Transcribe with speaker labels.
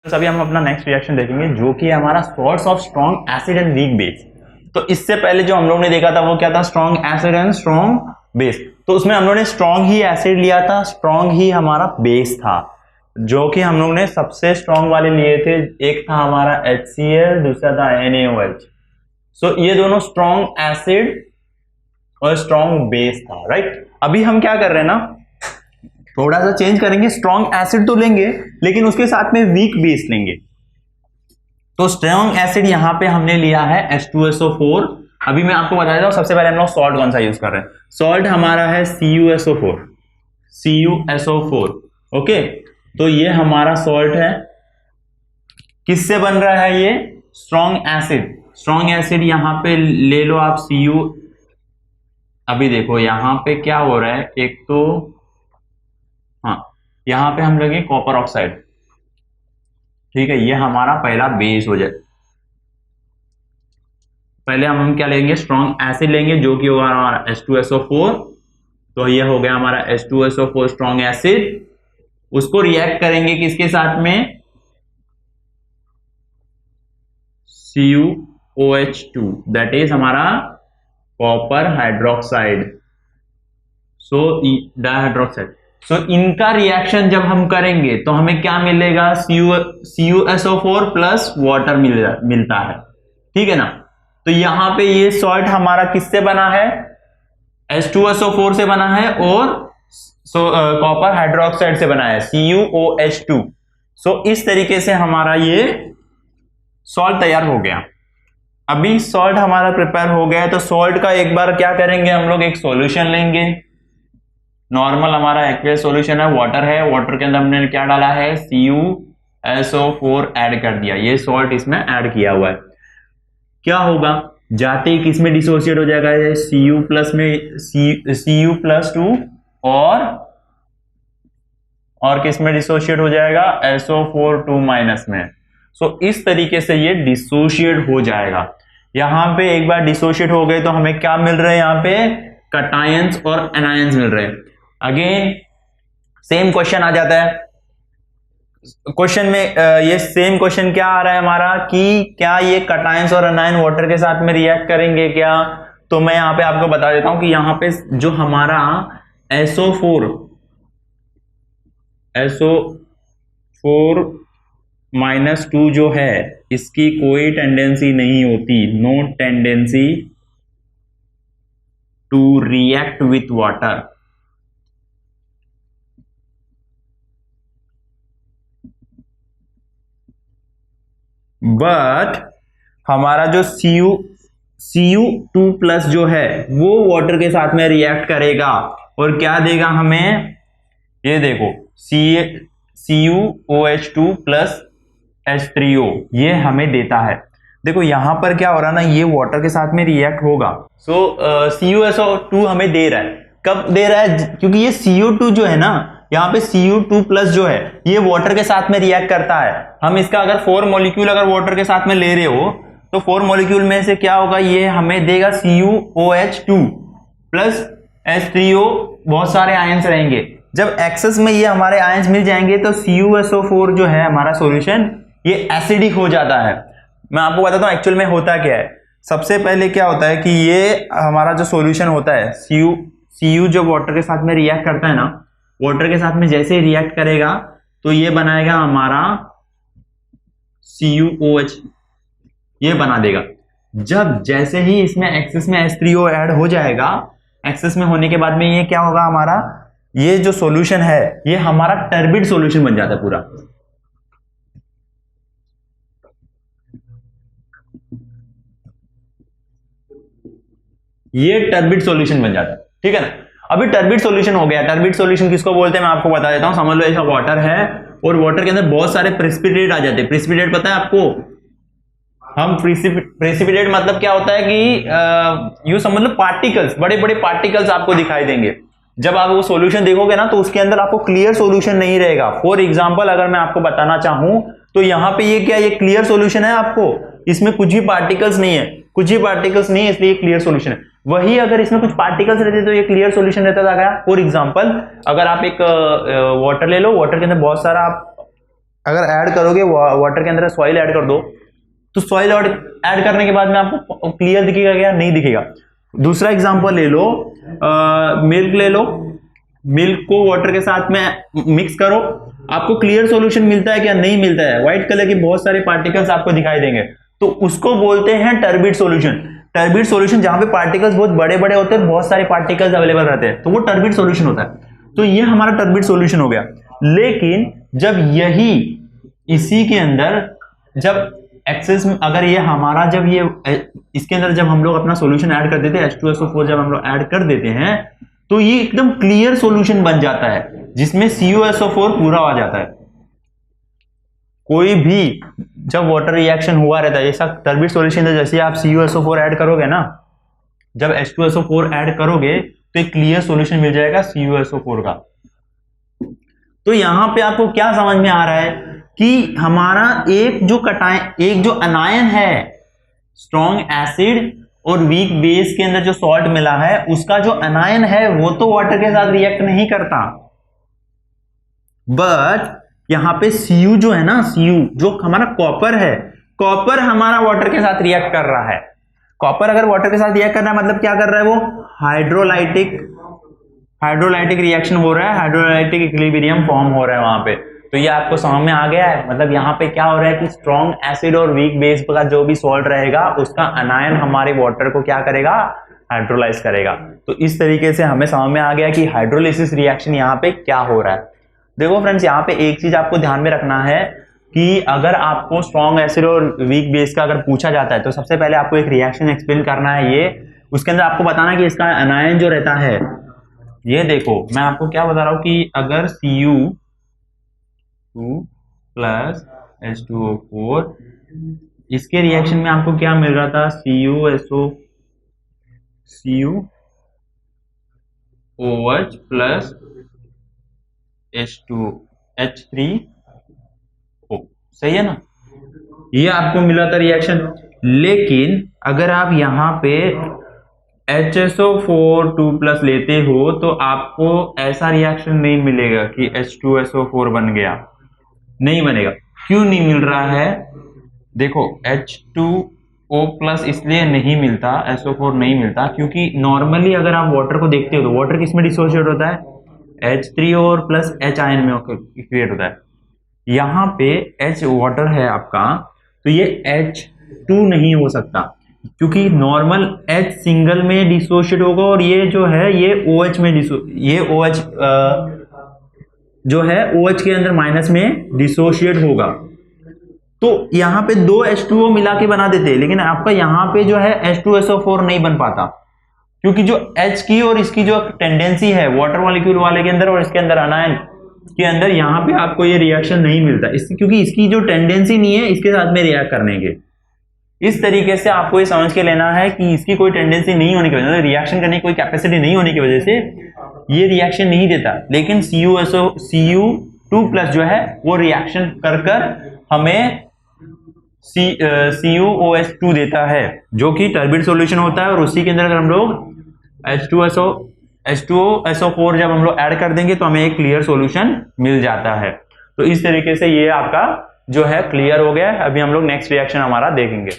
Speaker 1: अभी हम अपना नेक्स्ट रिएक्शन देखेंगे जो कि हमारा source of strong acid and weak base. तो इससे पहले जो हम लोग ने देखा था वो क्या था, strong acid and strong base. तो उसमें हम लोग ने स्ट्रॉन्ग ही एसिड लिया था, स्ट्रॉन्ग ही हमारा बेस था, जो कि हम लोग ने सबसे स्ट्रॉन्ग वाले लिए थे। एक था हमारा HCl, दूसरा था NaOH। सो ये दोनों स्ट्रॉन्ग एसिड और स्ट्रॉन्ग बेस था, राइट। अभी हम क्या कर रहे हैं ना, थोड़ा सा चेंज करेंगे, स्ट्रॉन्ग एसिड तो लेंगे लेकिन उसके साथ में वीक बेस लेंगे। तो स्ट्रॉन्ग एसिड यहां पे हमने लिया है H2SO4। अभी मैं आपको बता देता हूं, सबसे पहले हम लोग सॉल्ट कौन सा यूज कर रहे हैं। सॉल्ट हमारा है CuSO4। ओके, तो ये हमारा सॉल्ट है। किससे बन रहा है ये? Strong acid. स्ट्रॉन्ग एसिड यहां पे ले लो आप Cu। अभी देखो यहां पे क्या हो रहा है, एक तो हाँ, यहां पे हम लेंगे कॉपर ऑक्साइड, ठीक है, ये हमारा पहला बेस हो जाए। पहले हम क्या लेंगे, स्ट्रॉन्ग एसिड लेंगे जो कि होगा हमारा H2SO4। तो ये हो गया हमारा H2SO4 स्ट्रॉन्ग एसिड। उसको रिएक्ट करेंगे किसके साथ में, CuOH2, दैट इज हमारा कॉपर हाइड्रोक्साइड, सो डाइहाइड्रोक्साइड। सो इनका रिएक्शन जब हम करेंगे तो हमें क्या मिलेगा, CuSO4 प्लस वाटर मिलता है, ठीक है ना। तो यहां पे ये सॉल्ट हमारा किससे बना है, H2SO4 से बना है और कॉपर हाइड्रोक्साइड से बना है, CuOH2। सो इस तरीके से हमारा ये सॉल्ट तैयार हो गया। अभी सॉल्ट हमारा प्रिपेयर हो गया है, तो सॉल्ट का एक बार क्या करेंगे, हम लोग एक सॉल्यूशन लेंगे। नॉर्मल हमारा एक्वेस सॉल्यूशन है, वाटर है, वाटर के अंदर हमने क्या डाला है, CuSO4 ऐड कर दिया, ये सॉल्ट इसमें ऐड किया हुआ है। क्या होगा, जाते ही किस में डिसोसिएट हो जाएगा, Cu प्लस में Cu+2 और किस में डिसोशिएट हो जाएगा, SO4 2- में। सो इस तरीके से ये डिसोशिएट हो जाएगा। यहां पे एक बार डिसोशिएट हो गए तो हमें क्या मिल रहा है, यहां पे कैटायंस और एनायंस मिल रहे हैं। अगेन सेम क्वेश्चन आ जाता है। क्वेश्चन में ये सेम क्वेश्चन क्या आ रहा है हमारा, कि क्या ये कैटायंस और एनायन वाटर के साथ में रिएक्ट करेंगे क्या। तो मैं यहां पे आपको बता देता हूं कि यहां पे जो हमारा SO4-2 जो है, इसकी कोई टेंडेंसी नहीं होती, no tendency to react with water. But हमारा जो Cu2+ जो है वो वाटर के साथ में रिएक्ट करेगा और क्या देगा हमें, ये देखो CuOH2 प्लस H3O, ये हमें देता है। देखो यहां पर क्या हो रहा है ना, ये वाटर के साथ में रिएक्ट होगा। सो CuSO2 हमें दे रहा है, कब दे रहा है, क्योंकि ये Cu2 जो है ना, यहाँ पे Cu2+ जो है ये वाटर के साथ में रिएक्ट करता है। हम इसका अगर 4 मॉलिक्यूल अगर वाटर के साथ में ले रहे हो तो 4 मॉलिक्यूल में से क्या होगा, ये हमें देगा CuOH2 प्लस H3O, बहुत सारे आयंस रहेंगे। जब एक्सेस में ये हमारे आयंस मिल जाएंगे तो CuSO4 जो है हमारा सॉल्यूशन ये एसिडिक हो जाता है। मैं आपको बताता हूं एक्चुअल में होता क्या है। सबसे पहले क्या होता है कि ये हमारा जो सॉल्यूशन होता है, Cu जो वाटर के साथ में रिएक्ट करता है ना, वाटर के साथ में जैसे ही रिएक्ट करेगा तो ये बनाएगा हमारा CuOH, ये बना देगा। जब जैसे ही इसमें एक्सेस में H3O ऐड हो जाएगा, एक्सेस में होने के बाद में ये क्या होगा, हमारा ये जो सॉल्यूशन है ये हमारा टर्बिड सॉल्यूशन बन जाता है पूरा। ये टर्बिड सॉल्यूशन बन जाता है, ठीक है ना। अभी टर्बिड सॉल्यूशन हो गया। टर्बिड सॉल्यूशन किसको बोलते हैं मैं आपको बता देता हूं। समझ लो ऐसा वाटर है और वाटर के अंदर बहुत सारे प्रेसिपिटेट आ जाते हैं। प्रेसिपिटेट पता है आपको, हम प्रेसिपिटेट मतलब क्या होता है कि यू समझ लो पार्टिकल्स, बड़े बड़े पार्टिकल्स आपको दिखाई देंगे। जब आप वो सॉल्यूशन देखोगे ना तो उसके अंदर आपको क्लियर सॉल्यूशन नहीं रहेगा। फॉर एग्जांपल अगर मैं आपको बताना चाहूं तो यहां पे ये क्या, ये क्लियर सॉल्यूशन है आपको, इसमें कुछ भी पार्टिकल्स नहीं है, कुछ भी पार्टिकल्स नहीं है, इसलिए क्लियर सॉल्यूशन है। वही अगर इसमें कुछ पार्टिकल्स रहते तो ये क्लियर सॉल्यूशन रहता था क्या। फॉर एग्जांपल अगर आप एक वाटर ले लो, वाटर के अंदर बहुत सारा आप अगर ऐड करोगे वाटर के अंदर सॉइल ऐड कर दो, तो सॉइल ऐड करने के बाद में आपको क्लियर दिखेगा क्या? नहीं दिखेगा। दूसरा एग्जांपल ले लो, मिल्क ले लो, मिल्क को वाटर के साथ में मिक्स करो, आपको क्लियर सॉल्यूशन मिलता है क्या? नहीं मिलता है। व्हाइट कलर के बहुत सारे पार्टिकल्स आपको दिखाई देंगे, तो उसको बोलते हैं टर्बिड सॉल्यूशन। टर्बिड सॉल्यूशन जहां पे पार्टिकल्स बहुत बड़े बड़े होते हैं, बहुत सारे पार्टिकल्स अवेलेबल रहते हैं, तो वो टर्बिड सॉल्यूशन होता है। तो ये हमारा टर्बिड सॉल्यूशन हो गया। लेकिन जब यही इसी के अंदर जब एक्सेस में, अगर ये हमारा जब ये इसके अंदर जब हम लोग अपना सॉल्यूशन ऐड कर देते हैं, H2SO4 जब हम लोग ऐड कर देते हैं, तो ये एकदम क्लियर सॉल्यूशन बन जाता है, जिसमें CuSO4 पूरा आ जाता है। कोई भी जब वाटर रिएक्शन हुआ रहता है, ऐसा टर्बिड सॉल्यूशन है, जैसे आप CuSO4 ऐड करोगे ना, जब H2SO4 ऐड करोगे तो एक क्लियर सॉल्यूशन मिल जाएगा CuSO4 का। तो यहां पे आपको क्या समझ में आ रहा है कि हमारा एक जो अनायन है, स्ट्रॉन्ग एसिड और वीक बेस के अंदर जो सॉल्ट मिला है, उसका जो अनायन है वो तो वाटर के साथ रिएक्ट नहीं करता, बट यहां पे Cu जो है ना, Cu जो हमारा कॉपर है, कॉपर हमारा वाटर के साथ रिएक्ट कर रहा है। कॉपर अगर वाटर के साथ रिएक्ट कर रहा है, मतलब क्या कर रहा है? वो हाइड्रोलाइटिक रिएक्शन हो रहा है, हाइड्रोलाइटिक इक्विलिब्रियम फॉर्म हो रहा है वहां पे। तो ये आपको समझ में आ गया है। मतलब यहाँ पे क्या हो रहा है कि स्ट्रॉन्ग एसिड और वीक बेस का जो भी सॉल्ट रहेगा, उसका अनायन हमारे वाटर को क्या करेगा? हाइड्रोलाइज करेगा। तो इस तरीके से हमें समझ में आ गया कि हाइड्रोलिसिस रिएक्शन यहाँ पे क्या हो रहा है। देखो फ्रेंड्स, यहाँ पे एक चीज आपको ध्यान में रखना है कि अगर आपको स्ट्रॉन्ग एसिड और वीक बेस का अगर पूछा जाता है, तो सबसे पहले आपको एक रिएक्शन एक्सप्लेन करना है। ये उसके अंदर आपको बताना कि इसका अनायन जो रहता है, ये देखो मैं आपको क्या बता रहा हूं कि अगर Cu2 प्लस H2O4, इसके रिएक्शन में आपको क्या मिल रहा था? CuOH प्लस H3O, सही है ना? ये आपको मिला था रिएक्शन। लेकिन अगर आप यहां पे HSO4 2+ लेते हो, तो आपको ऐसा रिएक्शन नहीं मिलेगा कि H2SO4 बन गया, नहीं बनेगा। क्यों नहीं मिल रहा है? देखो H2O+ इसलिए नहीं मिलता, SO4 नहीं मिलता, क्योंकि नॉर्मली अगर आप वाटर को देखते हो तो वाटर किसमें डिसोशिएट होता है? H3O और प्लस H आयन में क्रिएट होता है। यहाँ पे H वाटर है आपका, तो ये H2 नहीं हो सकता, क्योंकि नॉर्मल H सिंगल में डिसोशिएट होगा, और ये जो है ये OH में ये OH जो है OH के अंदर माइनस में डिसोशिएट होगा। तो यहाँ पे दो H2O मिला के बना देते हैं, लेकिन आपका यहाँ पे जो है H2SO4 नहीं बन पाता, क्योंकि जो H की और इसकी जो टेंडेंसी है वाटर मॉलिक्यूल वाले के अंदर और इसके अंदर अनायन के अंदर, यहाँ पे आपको ये रिएक्शन नहीं मिलता, क्योंकि इसकी जो टेंडेंसी नहीं है इसके साथ में रिएक्ट करने के। इस तरीके से आपको ये समझ के लेना है कि इसकी कोई टेंडेंसी नहीं होने की वजह से, रिएक्शन करने की कोई कैपेसिटी नहीं होने की वजह से ये रिएक्शन नहीं देता। लेकिन Cu2+ जो है वो रिएक्शन कर हमें CuOH2 देता है, जो कि टर्बिड सॉल्यूशन होता है। और उसी के अंदर अगर हम लोग H2SO4 जब हम लोग ऐड कर देंगे, तो हमें एक क्लियर सॉल्यूशन मिल जाता है। तो इस तरीके से ये आपका जो है क्लियर हो गया है। अभी हम लोग नेक्स्ट रिएक्शन हमारा देखेंगे।